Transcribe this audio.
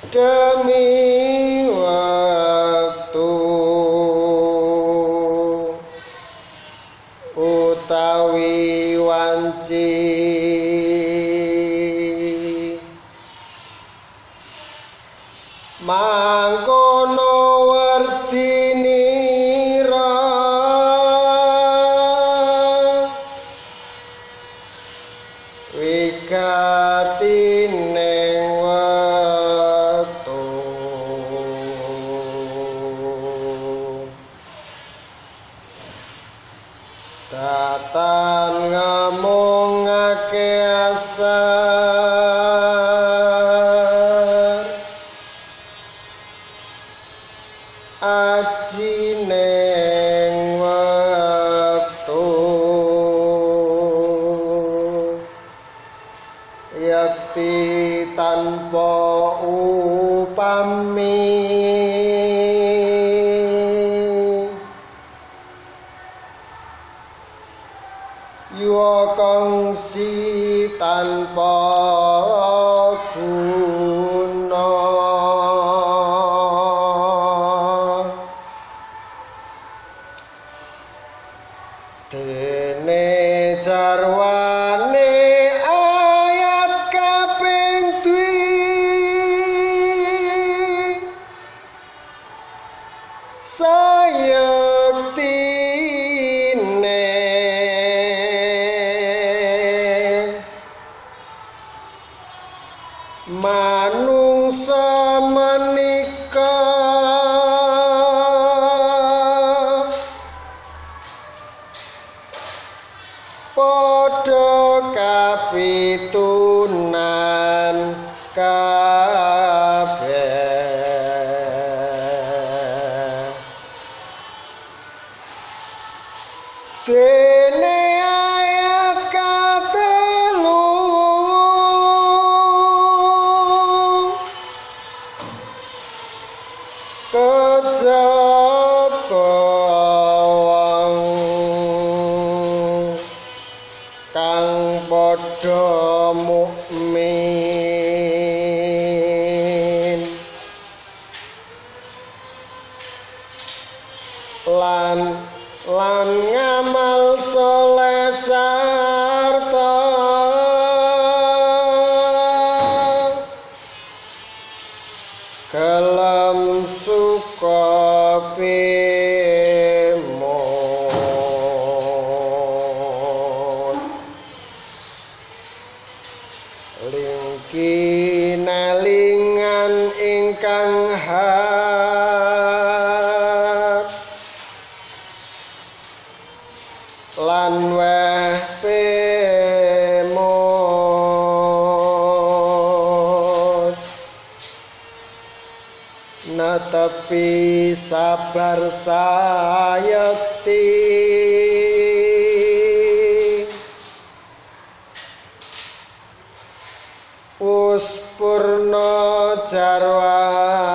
demi waktu utawi wanci mangkono werdinira wigatining wektu datan ngomongake asar ajining wektu yakti tanpa upami yuwa kongsi tanpa guna dene jarwane ayat kaping dwi sayektine manungsa menika padha kapitunan kabeh dene ayat katelu kejaba wong kang padha mukmin lan ngamal soleh sarta gelem suka pimut lingki nelingan ingkang hak lan weh pimut netepi sabar sayekti wus purna jarwane